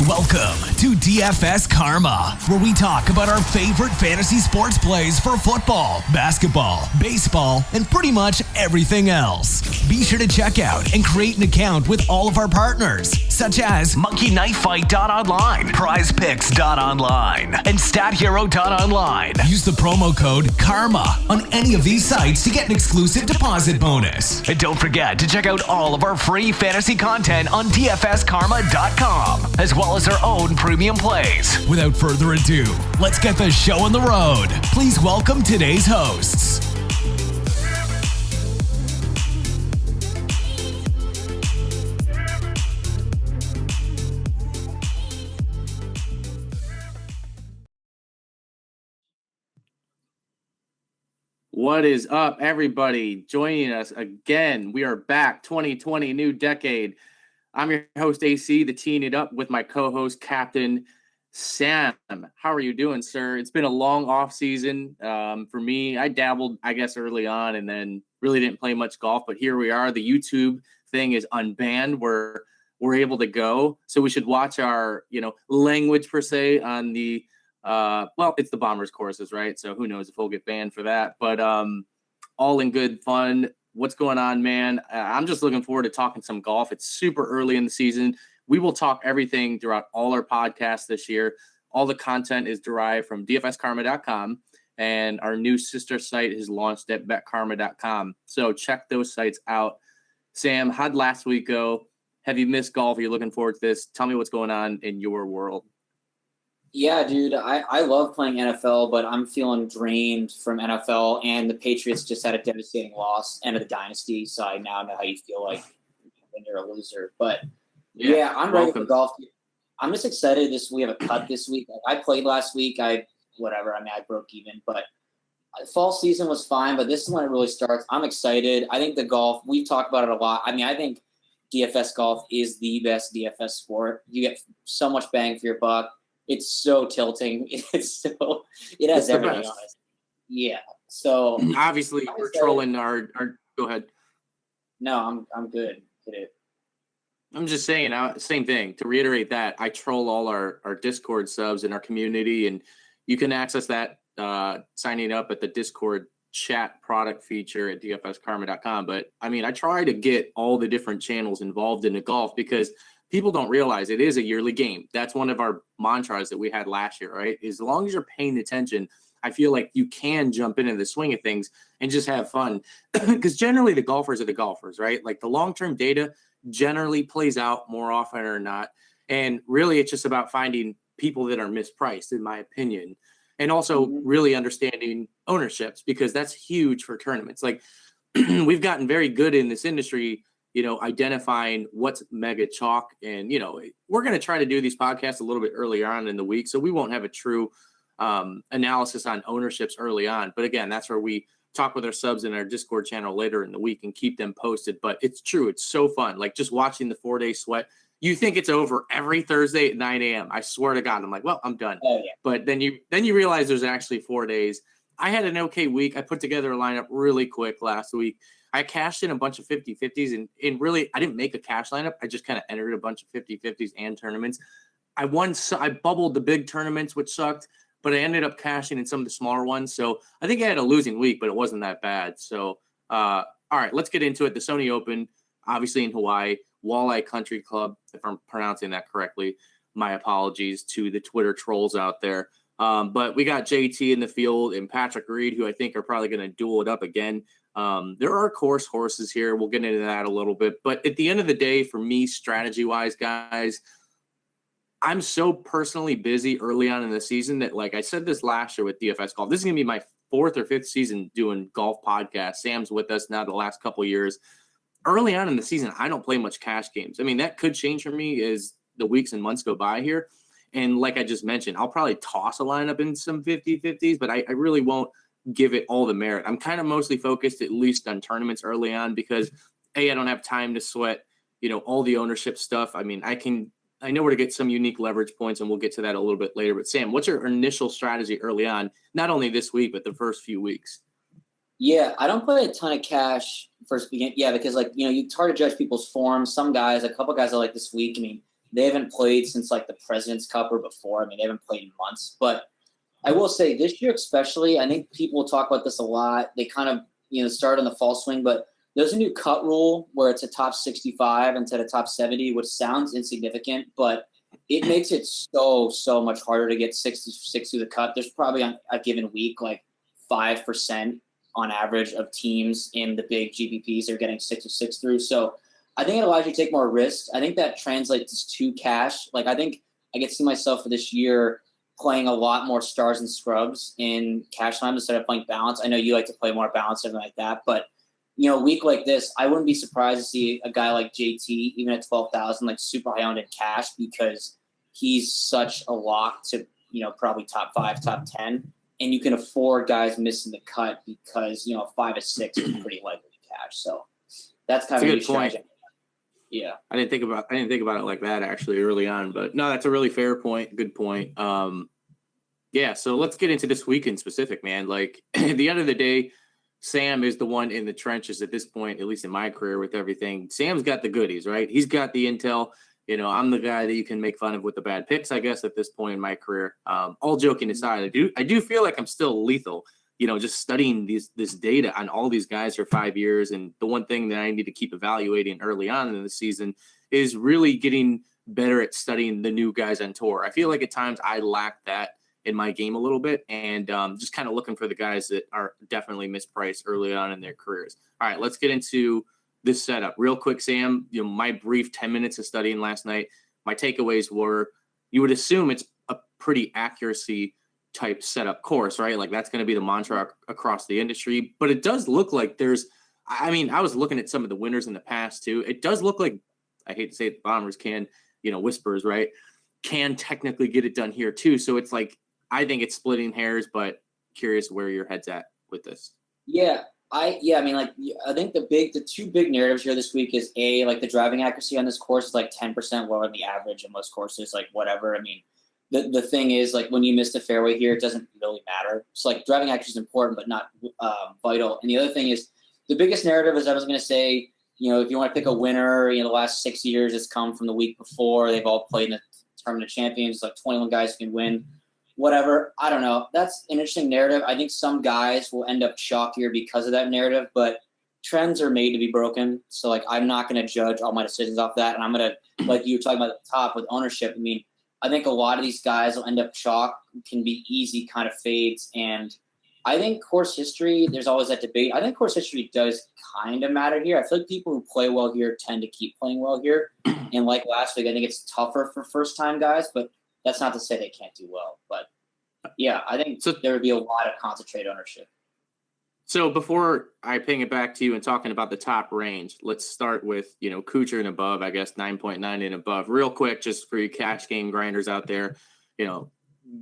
Welcome to DFS Karma, where we talk about our favorite fantasy sports plays for football, basketball, baseball, and pretty much everything else. Be sure to check out and create an account with all of our partners, such as MonkeyKnifeFight.online, PrizePicks.online, and StatHero.online. Use the promo code KARMA on any of these sites to get an exclusive deposit bonus. And don't forget to check out all of our free fantasy content on DFSKarma.com, as well as our own premium plays. Without further ado, let's get the show on the road. Please welcome today's hosts. What is up, everybody? Joining us again. We are back, 2020, new decade. I'm your host, AC, the teeing it up with my co-host, Captain Sam. How are you doing, sir? It's been a long off season for me. I dabbled, I guess, early on and then really didn't play much golf, but here we are. The YouTube thing is unbanned. We're able to go. So we should watch our, language per se on the it's the Bombers courses, right? So who knows if we'll get banned for that, but all in good fun. What's going on, man? I'm just looking forward to talking some golf. It's super early in the season. We will talk everything throughout all our podcasts this year. All the content is derived from DFSKarma.com, and our new sister site is launched at BetKarma.com. So check those sites out. Sam, how'd last week go? Have you missed golf? Are you looking forward to this? Tell me what's going on in your world. Yeah, dude, I love playing NFL, but I'm feeling drained from NFL, and the Patriots just had a devastating loss, end of the dynasty, so I now know how you feel like when you're a loser. But, yeah I'm ready for golf. I'm just excited. We have a cut this week. I played last week. I broke even, but fall season was fine, but this is when it really starts. I'm excited. I think the golf, we've talked about it a lot. I think DFS golf is the best DFS sport. You get so much bang for your buck. It's so tilting. It has everything on it. Yeah. So obviously we're trolling our go ahead. No, I'm good. Hit it. I'm just saying, same thing. To reiterate that, I troll all our Discord subs in our community, and you can access that signing up at the Discord chat product feature at dfskarma.com. But I try to get all the different channels involved in the golf because people don't realize it is a yearly game. That's one of our mantras that we had last year, right? As long as you're paying attention, I feel like you can jump into the swing of things and just have fun. Because generally the golfers are the golfers, right? Like the long-term data generally plays out more often or not. And really it's just about finding people that are mispriced, in my opinion. And also really understanding ownerships, because that's huge for tournaments. Like we've gotten very good in this industry, identifying what's mega chalk. And, we're going to try to do these podcasts a little bit earlier on in the week, so we won't have a true analysis on ownerships early on. But again, that's where we talk with our subs in our Discord channel later in the week and keep them posted. But it's true. It's so fun. Like just watching the 4-day sweat. You think it's over every Thursday at 9 a.m. I swear to God. I'm like, well, I'm done. Oh, yeah. But then you realize there's actually 4 days. I had an okay week. I put together a lineup really quick last week. I cashed in a bunch of 50-50s, and really, I didn't make a cash lineup. I just kind of entered a bunch of 50-50s and tournaments. I bubbled the big tournaments, which sucked, but I ended up cashing in some of the smaller ones. So I think I had a losing week, but it wasn't that bad. So, all right, let's get into it. The Sony Open, obviously in Hawaii, Walleye Country Club, if I'm pronouncing that correctly. My apologies to the Twitter trolls out there. But we got JT in the field and Patrick Reed, who I think are probably going to duel it up again. There are course horses here. We'll get into that a little bit. But at the end of the day, for me, strategy-wise, guys, I'm so personally busy early on in the season that, like I said this last year with DFS Golf, this is going to be my 4th or 5th season doing golf podcasts. Sam's with us now the last couple of years. Early on in the season, I don't play much cash games. That could change for me as the weeks and months go by here. And like I just mentioned, I'll probably toss a lineup in some 50-50s, but I really won't give it all the merit. I'm kind of mostly focused at least on tournaments early on because, I don't have time to sweat, all the ownership stuff. I know where to get some unique leverage points, and we'll get to that a little bit later. But Sam, what's your initial strategy early on, not only this week, but the first few weeks? Yeah, I don't play a ton of cash first begin. Yeah, because it's hard to judge people's form. Some guys, a couple guys I like this week. They haven't played since like the President's Cup or before. I mean, they haven't played in months. But I will say this year especially, I think people talk about this a lot. They kind of, start on the fall swing, but there's a new cut rule where it's a top 65 instead of top 70, which sounds insignificant, but it makes it so much harder to get 66 through the cut. There's probably on a given week like 5% on average of teams in the big GPPs are getting 66 through. So I think it allows you to take more risks. I think that translates to cash. Like I think I can see myself for this year playing a lot more stars and scrubs in cash time instead of playing balance. I know you like to play more balance, something like that, but a week like this, I wouldn't be surprised to see a guy like JT, even at 12,000, like super high owned in cash because he's such a lock to, probably top 5, top 10. And you can afford guys missing the cut because, 5 or 6 is pretty likely to cash. So that's kind of a good point. Yeah. I didn't think about it like that actually early on, but no, that's a really fair point. Good point. Yeah. So let's get into this weekend specific, man. Like at the end of the day, Sam is the one in the trenches at this point, at least in my career with everything. Sam's got the goodies, right? He's got the intel. I'm the guy that you can make fun of with the bad picks, I guess, at this point in my career. All joking aside, I do feel like I'm still lethal, just studying this data on all these guys for 5 years. And the one thing that I need to keep evaluating early on in the season is really getting better at studying the new guys on tour. I feel like at times I lack that in my game a little bit, and just kind of looking for the guys that are definitely mispriced early on in their careers. All right, let's get into this setup real quick, Sam. My brief 10 minutes of studying last night, my takeaways were you would assume it's a pretty accuracy type setup course, right? Like that's going to be the mantra across the industry, but it does look like I was looking at some of the winners in the past too. It does look like, I hate to say it, the Bombers can, whispers, right? Can technically get it done here too. So it's like, I think it's splitting hairs, but curious where your head's at with this. Yeah. I think the two big narratives here this week is like the driving accuracy on this course is like 10% lower than the average in most courses, like whatever. I mean, the thing is like when you miss the fairway here, it doesn't really matter. It's like driving accuracy is important, but not vital. And the other thing is the biggest narrative is I was going to say, if you want to pick a winner, the last 6 years it's come from the week before. They've all played in the Tournament of Champions, like 21 guys who can win. Whatever. I don't know. That's an interesting narrative. I think some guys will end up chalkier because of that narrative, but trends are made to be broken. So, like, I'm not going to judge all my decisions off that. And I'm going to, like you were talking about at the top with ownership, I think a lot of these guys will end up chalk, can be easy kind of fades. And I think course history, there's always that debate. I think course history does kind of matter here. I feel like people who play well here tend to keep playing well here. And like last week, I think it's tougher for first-time guys, but that's not to say they can't do well, but yeah, I think there would be a lot of concentrated ownership. So before I ping it back to you and talking about the top range, let's start with, Kuchar and above, I guess 9.9 and above. Real quick, just for you cash game grinders out there,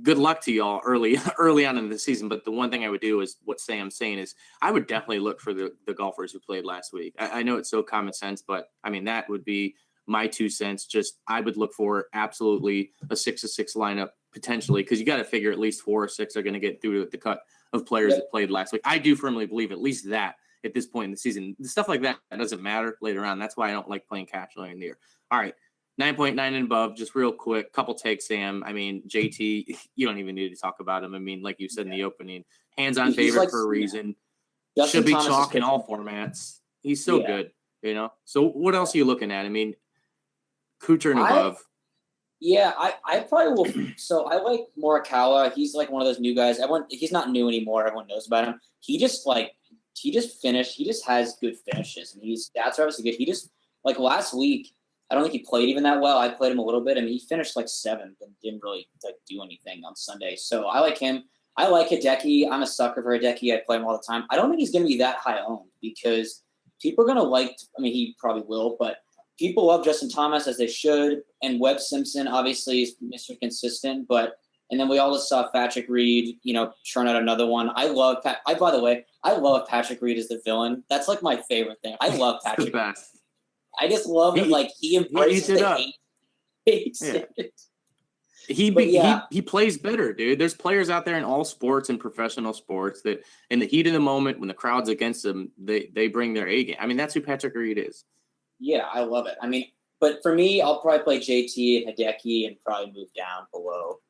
good luck to y'all early on in the season. But the one thing I would do is what Sam's saying is I would definitely look for the golfers who played last week. I know it's so common sense, but that would be my 2 cents. Just I would look for absolutely a 6-6 lineup potentially, because you got to figure at least 4 or 6 are going to get through the cut of players that played last week. I do firmly believe at least that at this point in the season. Stuff like that doesn't matter later on. That's why I don't like playing cash line there. All right, 9.9 and above, just real quick, couple takes, Sam. JT, you don't even need to talk about him. like you said in the opening, hands-on favorite for a reason. Should be chalk in all formats. He's so good, So what else are you looking at? Kuchar and above. I probably will. So I like Morikawa. He's like one of those new guys. He's not new anymore. Everyone knows about him. He just finished. He just has good finishes, and his stats are obviously good. He just like last week. I don't think he played even that well. I played him a little bit. He finished like 7th and didn't really do anything on Sunday. So I like him. I like Hideki. I'm a sucker for Hideki. I play him all the time. I don't think he's going to be that high owned because people are going to he probably will, but people love Justin Thomas as they should, and Webb Simpson obviously is Mr. Consistent. And then we all just saw Patrick Reed, churn out another one. By the way, I love Patrick Reed as the villain. That's like my favorite thing. I love Patrick Reed. I just love it. Like he embraces the hate. He plays better, dude. There's players out there in all sports and professional sports that in the heat of the moment, when the crowd's against them, they bring their A game. That's who Patrick Reed is. Yeah, I love it. But for me, I'll probably play JT and Hideki and probably move down below.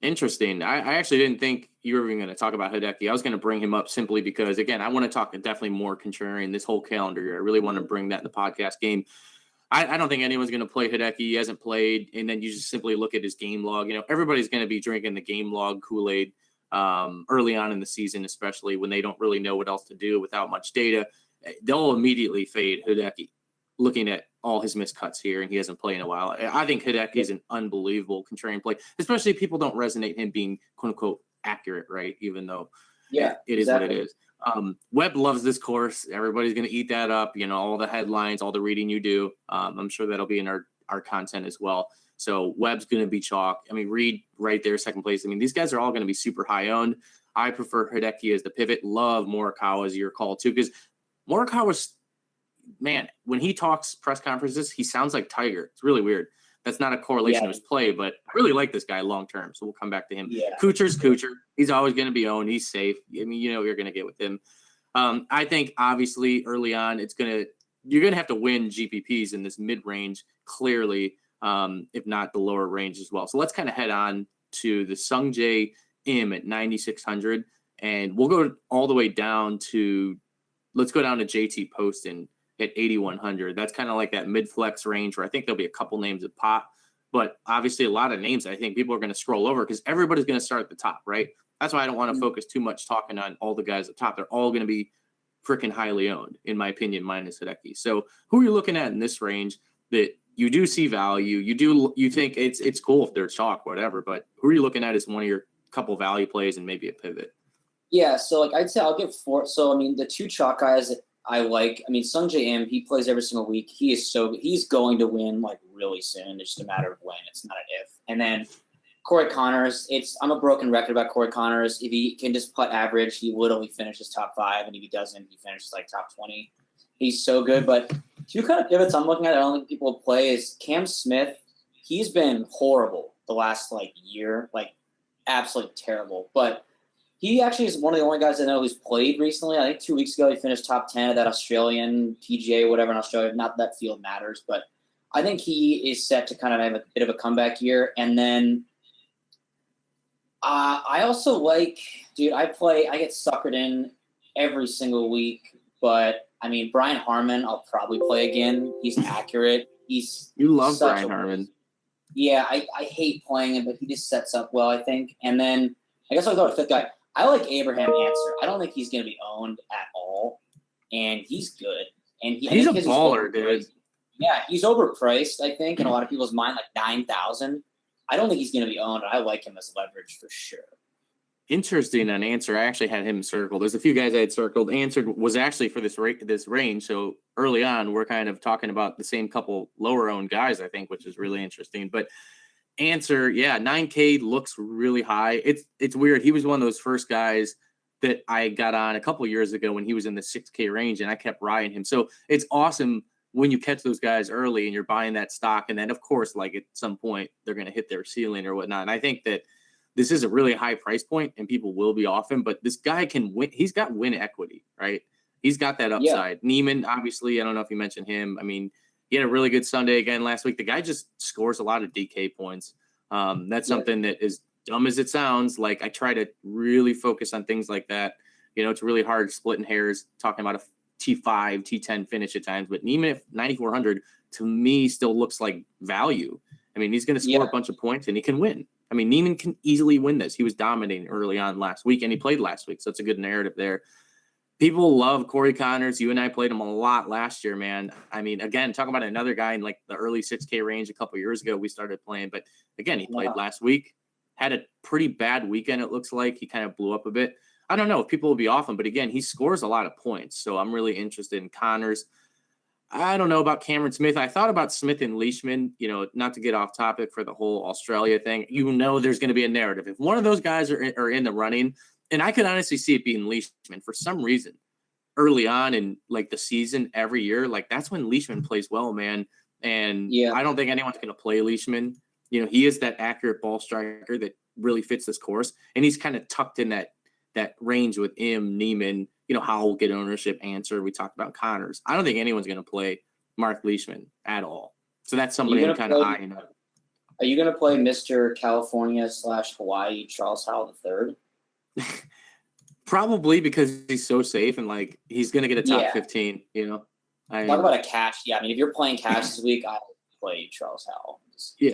Interesting. I actually didn't think you were even going to talk about Hideki. I was going to bring him up simply because, again, I want to talk definitely more contrarian this whole calendar year. I really want to bring that in the podcast game. I don't think anyone's going to play Hideki. He hasn't played, and then you just simply look at his game log. Everybody's going to be drinking the game log Kool-Aid early on in the season, especially when they don't really know what else to do without much data. They'll immediately fade Hideki, looking at all his missed cuts here, and he hasn't played in a while. I think Hideki is an unbelievable contrarian play, especially if people don't resonate him being quote unquote accurate, right? Even though it is what it is. Webb loves this course. Everybody's going to eat that up. All the headlines, all the reading you do. I'm sure that'll be in our content as well. So Webb's going to be chalk. I mean, Reed right there, second place. I mean, these guys are all going to be super high owned. I prefer Hideki as the pivot. Love Morikawa as your call too, because Morikawa's, man, when he talks press conferences, he sounds like Tiger. It's really weird. That's not a correlation of his play, but I really like this guy long term. So we'll come back to him. Yeah. Kuchar's Kuchar. He's always going to be owned. He's safe. I mean, what you're going to get with him. I think obviously early on, you're going to have to win GPPs in this mid range clearly, if not the lower range as well. So let's kind of head on to the Sungjae Im at 9,600, and we'll go all the way down to. Let's go down to JT Poston at 8,100. That's kind of like that mid-flex range where I think there'll be a couple names that pop, but obviously a lot of names I think people are going to scroll over because everybody's going to start at the top, right? That's why I don't want to focus too much talking on all the guys up top. They're all going to be freaking highly owned, in my opinion, minus Hideki. So who are you looking at in this range that you do see value? You think it's cool if they're chalk, whatever, but who are you looking at as one of your couple value plays and maybe a pivot? Yeah, so I'd say I'll get four. So the two chalk guys I like. Sungjae Im, he plays every single week. He's going to win really soon. It's just a matter of when. It's not an if. And then Corey Connors. I'm a broken record about Corey Connors. If he can just putt average, he literally finishes top 5, and if he doesn't, he finishes top 20. He's so good. But two kind of pivots I'm looking at, I don't think people play is Cam Smith. He's been horrible the last year, absolutely terrible. But he actually is one of the only guys I know who's played recently. I think 2 weeks ago he finished top 10 of that Australian PGA, whatever in Australia. Not that field matters, but I think he is set to kind of have a bit of a comeback year. And then I also I get suckered in every single week. But, Brian Harmon, I'll probably play again. He's accurate. You love Brian Harmon. Yeah, I hate playing him, but he just sets up well, I think. And then I guess I'll go to fifth guy. I like Abraham Answer. I don't think he's going to be owned at all, and he's good. And he's a baller, dude. Yeah, he's overpriced, I think, in a lot of people's mind, 9,000. I don't think he's going to be owned. I like him as leverage for sure. Interesting on Answer. I actually had him circled. There's a few guys I had circled. Answer was actually for this range. So early on, we're kind of talking about the same couple lower owned guys, I think, which is really interesting. But Answer, yeah, 9K looks really high. It's weird. He was one of those first guys that I got on a couple years ago when he was in the 6K range, and I kept riding him. So it's awesome when you catch those guys early and you're buying that stock. And then, of course, at some point, they're going to hit their ceiling or whatnot. And I think that this is a really high price point and people will be off him, but this guy can win. He's got win equity, right? He's got that upside. Yeah. Neiman, obviously, I don't know if you mentioned him. He had a really good Sunday again last week. The guy just scores a lot of DK points. That's something that is dumb as it sounds. I try to really focus on things like that. It's really hard splitting hairs talking about a T5, T10 finish at times, but Neiman at 9,400 to me still looks like value. He's going to score a bunch of points and he can win. Neiman can easily win this. He was dominating early on last week and he played last week. So it's a good narrative there. People love Corey Connors. You and I played him a lot last year, man. Again, talking about another guy in the early 6K range a couple years ago, we started playing. But again, he played last week, had a pretty bad weekend. It looks like he kind of blew up a bit. I don't know if people will be off him, but again, he scores a lot of points. So I'm really interested in Connors. I don't know about Cameron Smith. I thought about Smith and Leishman, not to get off topic for the whole Australia thing. There's going to be a narrative. If one of those guys are in the running, and I could honestly see it being Leishman for some reason early on in the season every year. That's when Leishman plays well, man. And I don't think anyone's going to play Leishman. He is that accurate ball striker that really fits this course. And he's kind of tucked in that range with Neiman, Howell will get ownership. Answer. We talked about Connors. I don't think anyone's going to play Mark Leishman at all. So that's somebody I'm kind of eyeing up. Are you going to play Mr. California / Hawaii Charles Howell III? Probably, because he's so safe and like he's going to get a top 15. You know, talk about a cash. Yeah, I mean, if you're playing cash this week, I would play Charles Howell.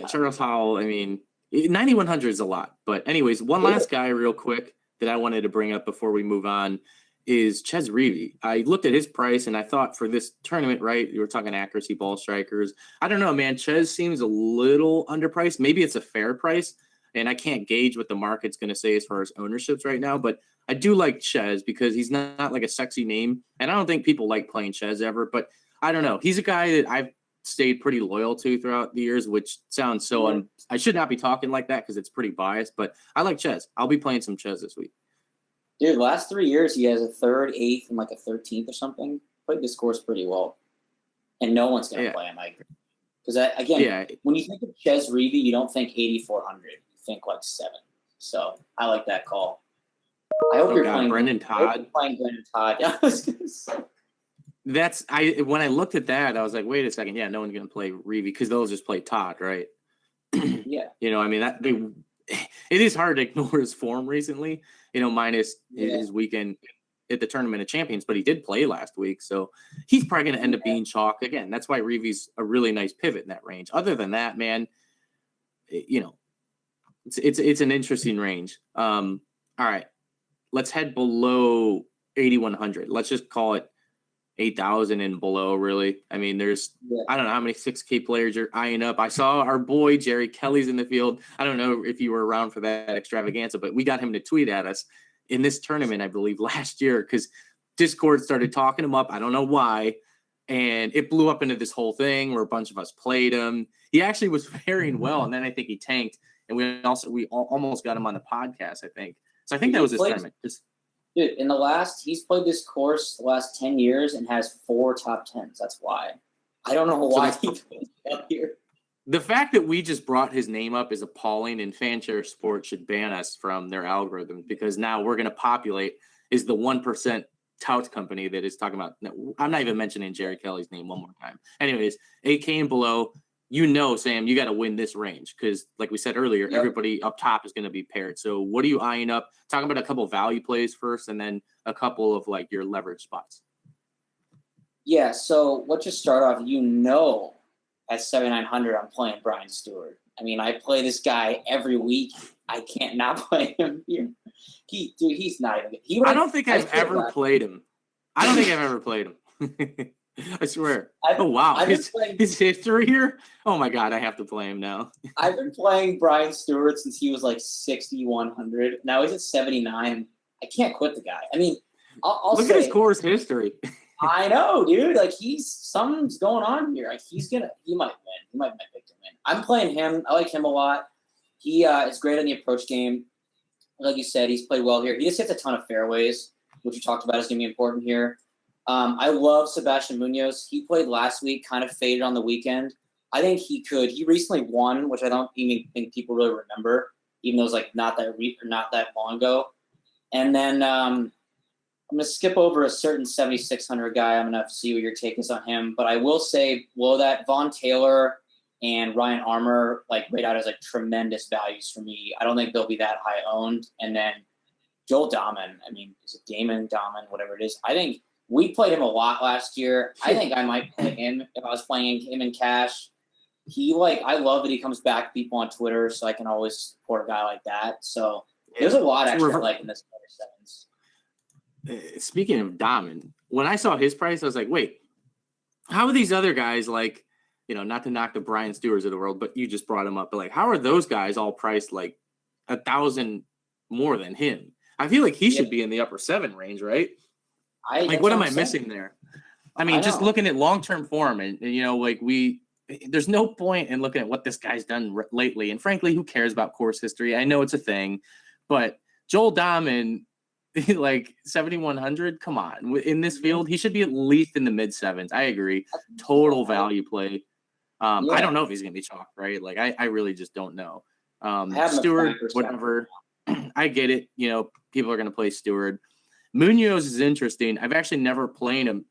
Charles Howell. I mean, 9,100 is a lot. But anyways, one last guy real quick that I wanted to bring up before we move on is Chez Reavie. I looked at his price and I thought for this tournament, right, you were talking accuracy ball strikers. I don't know, man. Chez seems a little underpriced. Maybe it's a fair price, and I can't gauge what the market's going to say as far as ownerships right now. But I do like Chez because he's not like a sexy name, and I don't think people like playing Chez ever. But I don't know. He's a guy that I've stayed pretty loyal to throughout the years, which sounds so I should not be talking like that because it's pretty biased. But I like Chez. I'll be playing some Chez this week. Dude, last 3 years, he has a 3rd, 8th, and like a 13th or something. Played this course pretty well. And no one's going to play him, I agree. Because, when you think of Chez Reavie, you don't think 8,400. You think like 7. So I like that call. I hope you're playing Brendan Todd. Yeah, I was going to say. When I looked at that, I was like, wait a second. Yeah, no one's going to play Reavie because they'll just play Todd, right? Yeah. You know, I mean, it is hard to ignore his form recently, you know, minus his weekend at the Tournament of Champions, but he did play last week. So he's probably going to end up being chalk again. That's why Reavie's a really nice pivot in that range. Other than that, man, you know, it's an interesting range. All right, let's head below 8,100. Let's just call it 8,000 and below, really. I mean, there's, I don't know how many 6K players you're eyeing up. I saw our boy, Jerry Kelly's in the field. I don't know if you were around for that extravaganza, but we got him to tweet at us in this tournament, I believe, last year, because Discord started talking him up. I don't know why. And it blew up into this whole thing where a bunch of us played him. He actually was faring well, and then I think he tanked. And we almost got him on the podcast, I think. So I think that was his tournament. Dude, he's played this course the last 10 years and has 4 top 10s. That's why. I don't know why he plays up here. The fact that we just brought his name up is appalling, and Fanshare Sports should ban us from their algorithm because now we're going to populate is the 1% tout company that is talking about. No, I'm not even mentioning Jerry Kelly's name one more time. Anyways, 8K and below, you know, Sam, you got to win this range because, like we said earlier, everybody up top is going to be paired. So what are you eyeing up? Talk about a couple of value plays first and then a couple of, like, your leverage spots. Yeah, so let's just start off. At 7,900, I'm playing Brian Stewart. I mean, I play this guy every week. I can't not play him here. He's not even. I don't think I've ever played him. I don't think I've ever played him. I swear. Wow. His history here? Oh, my God. I have to play him now. I've been playing Brian Stewart since he was like 6,100. Now he's at 79. I can't quit the guy. I mean, I'll look at his course history. I know, dude. Like, something's going on here. Like, he might win. He might pick him in. I'm playing him. I like him a lot. He is great on the approach game. Like you said, he's played well here. He just hits a ton of fairways, which we talked about is going to be important here. I love Sebastian Munoz. He played last week, kind of faded on the weekend. I think he could. He recently won, which I don't even think people really remember, even though it was like not that long ago. And then I'm going to skip over a certain 7,600 guy. I'm going to see what your take is on him. But I will say below that, Vaughn Taylor and Ryan Armour rate out as like tremendous values for me. I don't think they'll be that high owned. And then Joel Dahman. I mean, is it Damon, Dahman, whatever it is? I think we played him a lot last year. I think I might play him if I was playing him in cash. I love that he comes back to people on Twitter, so I can always support a guy like that. So there's a lot actually I like in this sevens. Speaking of Dahman, when I saw his price, I was like, wait, how are these other guys like, you know, not to knock the Brian Stewarts of the world, but you just brought him up, but like, how are those guys all priced like 1,000 more than him? I feel like he should be in the upper 7 range, right? What am I missing there? I mean, just looking at long-term form and you know, like there's no point in looking at what this guy's done lately. And frankly, who cares about course history? I know it's a thing, but Joel Dahman, like 7,100, come on. In this field, he should be at least in the mid-7s. I agree. Total value play. I don't know if he's going to be chalk, right? Like, I really just don't know. Stewart, whatever. I get it. You know, people are going to play Stewart. Munoz is interesting. I've actually never played him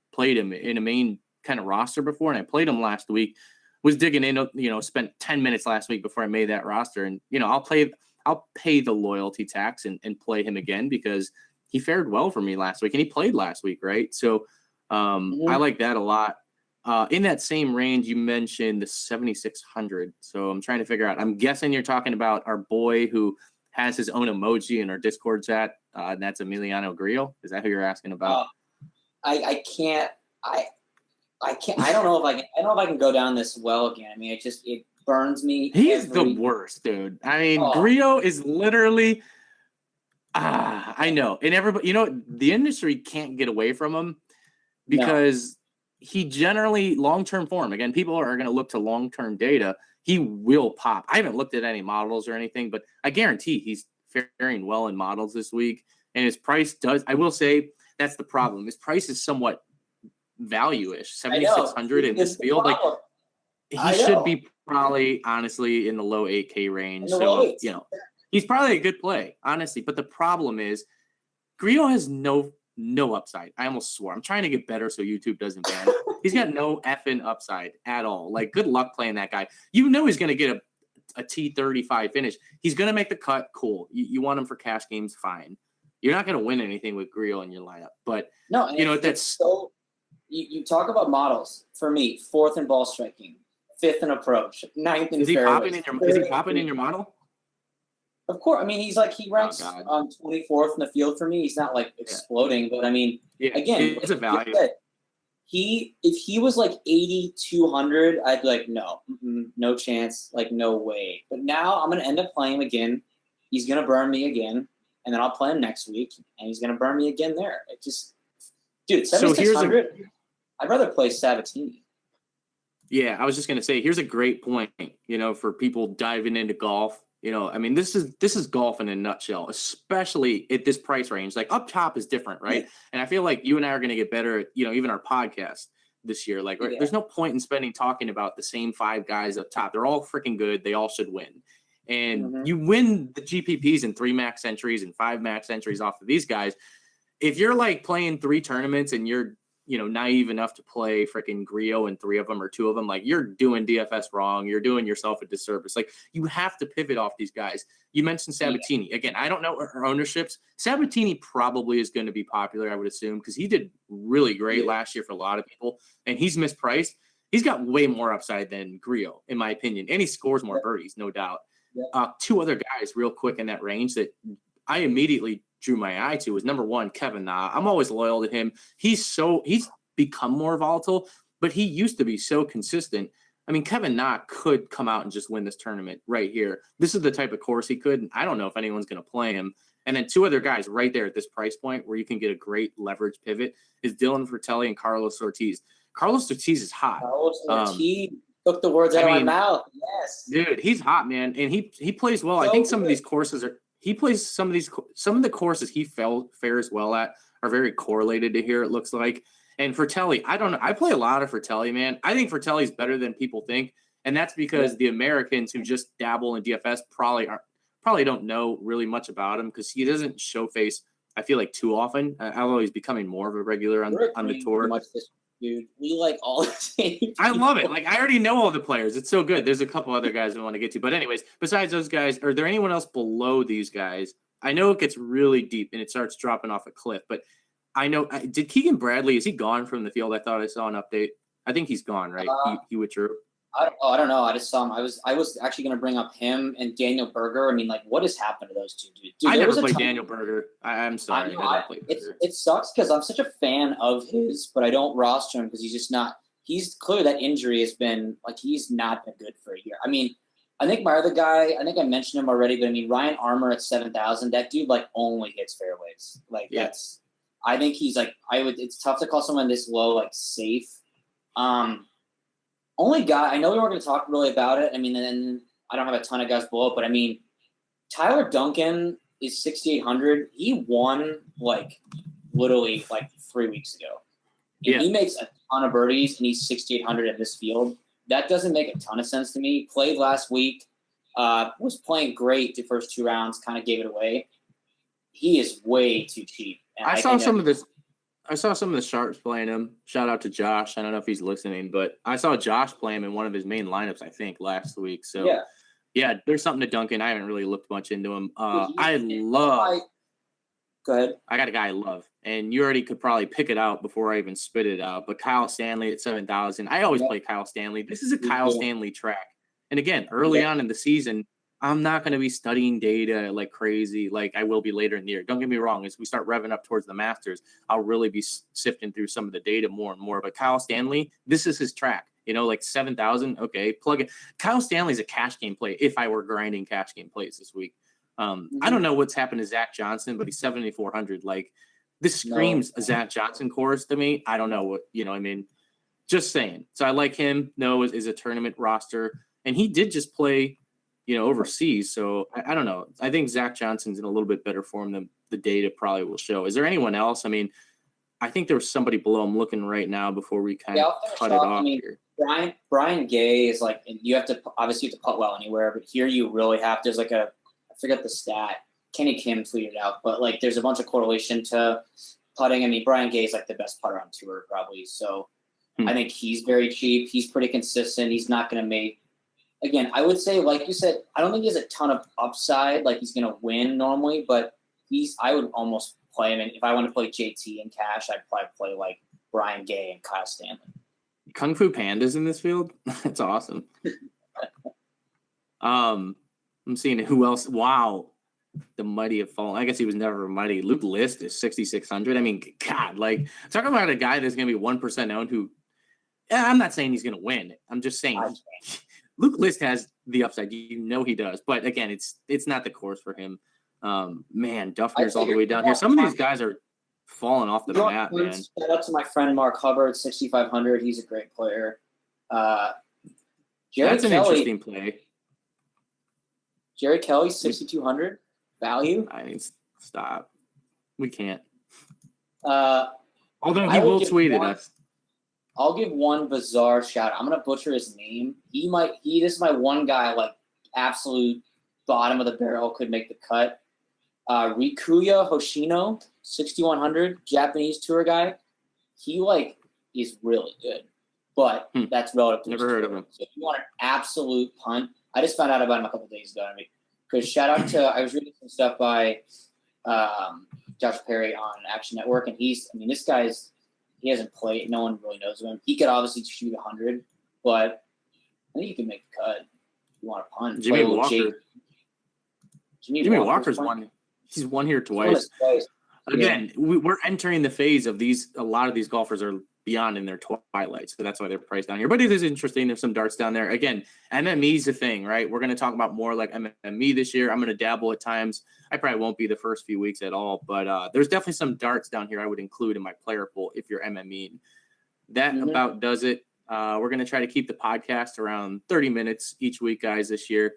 in a main kind of roster before, and I played him last week. Was digging in, spent 10 minutes last week before I made that roster, and I'll pay the loyalty tax and play him again because he fared well for me last week, and he played last week, right? So I like that a lot. In that same range, you mentioned the 7,600. So I'm trying to figure out. I'm guessing you're talking about our boy who has his own emoji in our Discord chat, and that's Emiliano Grillo. Is that who you're asking about? I can't. I don't know if I can. I don't know if I can go down this well again. I mean, it burns me. He's the worst, dude. I mean, Grillo is literally. I know, and everybody, the industry can't get away from him because he generally long-term form. Again, people are going to look to long-term data. He will pop. I haven't looked at any models or anything, but I guarantee he's faring well in models this week. And his price does. I will say that's the problem. His price is somewhat value-ish, 7,600 in this field. Like he should be probably honestly in the low 8K range. So he's probably a good play, honestly. But the problem is, Grillo has no upside. I almost swore. I'm trying to get better so YouTube doesn't ban. He's got no effing upside at all. Like, good luck playing that guy. He's going to get a T35 finish. He's going to make the cut. Cool. You want him for cash games? Fine. You're not going to win anything with Grillo in your lineup. But that's so. You talk about models. For me, 4th in ball striking, 5th in approach, 9th in fairways. Is he popping in your model? Of course. I mean, he ranks 24th in the field for me. He's not like exploding, but I mean, again, it's a value. If he was like 8,200, I'd be like, no chance, like no way. But now I'm gonna end up playing him again. He's gonna burn me again, and then I'll play him next week, and he's gonna burn me again there. It just, dude, 7,600. I'd rather play Sabatini. Yeah, I was just gonna say, here's a great point. For people diving into golf. I mean, this is golf in a nutshell, especially at this price range. Like up top is different, right? Yeah. And I feel like you and I are going to get better at, even our podcast this year. Like there's no point in spending talking about the same 5 guys up top. They're all freaking good. They all should win. And you win the GPPs in 3 max entries and 5 max entries off of these guys. If you're like playing 3 tournaments and you're, naive enough to play freaking Grillo in 3 of them or 2 of them, like you're doing DFS wrong. You're doing yourself a disservice. Like you have to pivot off these guys. You mentioned Sabatini. Again, I don't know our ownerships. Sabatini probably is going to be popular, I would assume, because he did really great last year for a lot of people, and he's mispriced. He's got way more upside than Grillo, in my opinion, and he scores more birdies, no doubt. 2 other guys real quick in that range that I immediately drew my eye to was number 1, Kevin Na. I'm always loyal to him. He's become more volatile, but he used to be so consistent. I mean, Kevin Na could come out and just win this tournament right here. This is the type of course he could. And I don't know if anyone's going to play him. And then 2 other guys right there at this price point where you can get a great leverage pivot is Dylan Fratelli and Carlos Ortiz. Carlos Ortiz is hot. Carlos Ortiz took the words out of my mouth. Yes, dude, he's hot, man, and he plays well. So I think some of these courses are. He plays some of the courses he fares well at are very correlated to here. It looks like. And Fratelli, I don't know. I play a lot of Fratelli, man. I think Fratelli's better than people think, and that's because the Americans who just dabble in DFS probably don't know really much about him because he doesn't show face. I feel like too often. Although he's becoming more of a regular on the tour. Dude, we like all the same. I love it. Like I already know all the players. It's so good. There's a couple other guys I want to get to, but anyways, besides those guys, are there anyone else below these guys? I know it gets really deep and it starts dropping off a cliff, but I know did Keegan Bradley, is he gone from the field? I thought I saw an update. I think he's gone, right? He withdrew. I don't know. I just saw him. I was actually going to bring up him and Daniel Berger. I mean, like, what has happened to those 2 dudes? Dude, I never played Daniel Berger. I'm sorry. It sucks because I'm such a fan of his, but I don't roster him because he's just not. He's clear that injury has been like he's not been good for a year. I mean, I think my other guy. I think I mentioned him already, but I mean Ryan Armour at 7,000. That dude like only hits fairways. Like that's. I think he's like It's tough to call someone this low like safe. Only guy, I know we weren't going to talk really about it. I mean, and I don't have a ton of guys below it, but I mean, Tyler Duncan is 6,800. He won like literally like 3 weeks ago. And he makes a ton of birdies and he's 6,800 in this field. That doesn't make a ton of sense to me. Played last week, was playing great the first 2 rounds, kind of gave it away. He is way too cheap. And I saw some of this. I saw some of the sharps playing him. Shout out to Josh. I don't know if he's listening, but I saw Josh play him in one of his main lineups, I think, last week. So yeah, there's something to Duncan. I haven't really looked much into him. Go ahead. I got a guy I love, and you already could probably pick it out before I even spit it out. But Kyle Stanley at 7,000. I always play Kyle Stanley. This is a Kyle Stanley track. And again, early on in the season, I'm not going to be studying data like crazy, like I will be later in the year. Don't get me wrong. As we start revving up towards the Masters, I'll really be sifting through some of the data more and more. But Kyle Stanley, this is his track. Like 7,000. Okay, plug it. Kyle Stanley's a cash game play if I were grinding cash game plays this week. I don't know what's happened to Zach Johnson, but he's 7,400. Like, this screams a Zach Johnson course to me. I don't know what, just saying. So I like him. No is a tournament roster. And he did just play overseas. So I don't know. I think Zach Johnson's in a little bit better form than the data probably will show. Is there anyone else? I mean, I think there was somebody below. I'm looking right now before we kind of cut it off here. Brian Gay is like, you have to putt well anywhere, but here you really have, there's like I forget the stat. Kenny Kim tweeted out, but like there's a bunch of correlation to putting. I mean, Brian Gay is like the best putter on tour probably. So I think he's very cheap. He's pretty consistent. He's not going to make, again, I would say, like you said, I don't think he has a ton of upside. Like he's going to win normally, but I would almost play him. And if I want to play JT in cash, I'd probably play like Brian Gay and Kyle Stanley. Kung Fu Pandas in this field. That's awesome. I'm seeing who else. Wow. The mighty have fallen. I guess he was never mighty. Luke List is 6,600. I mean, God, like talking about a guy that's going to be 1% owned who, I'm not saying he's going to win. I'm just saying Luke List has the upside. He does. But again, it's not the course for him. Man, Duffner's all the way down here. Some of these guys are falling off the map, man. Shout out to my friend Mark Hubbard, 6,500. He's a great player. That's an interesting play. Jerry Kelly, 6,200 value. I mean, stop. We can't. Although he will tweet at us. I'll give one bizarre shout out. I'm gonna butcher his name. This is my one guy, like absolute bottom of the barrel, could make the cut. Rikuya Hoshino, 6,100, Japanese tour guy. He is really good, but that's relative. Never heard of him. So if you want an absolute punt, I just found out about him a couple days ago. Because shout out to, I was reading some stuff by Josh Perry on Action Network, and this guy's, he hasn't played. No one really knows of him. He could obviously shoot 100, but I think he can make the cut. If you want to punt. Jimmy Walker. Jimmy Walker's won. He's won here twice. Again, we're entering the phase of a lot of these golfers are beyond in their twilight. So that's why they're priced down here. But it is interesting. There's some darts down there. Again, MME is a thing, right? We're going to talk about more like MME this year. I'm going to dabble at times. I probably won't be the first few weeks at all. But there's definitely some darts down here I would include in my player pool if you're MME. That about does it. We're going to try to keep the podcast around 30 minutes each week, guys, this year.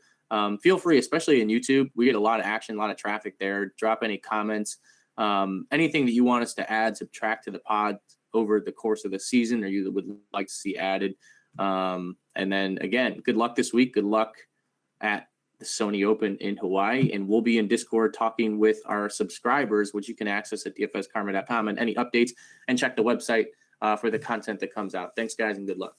Feel free, especially in YouTube. We get a lot of action, a lot of traffic there. Drop any comments. Anything that you want us to add, subtract to the pod over the course of the season or you would like to see added. And then, again, good luck this week. Good luck at the Sony Open in Hawaii. And we'll be in Discord talking with our subscribers, which you can access at dfskarma.com, and any updates, and check the website for the content that comes out. Thanks, guys, and good luck.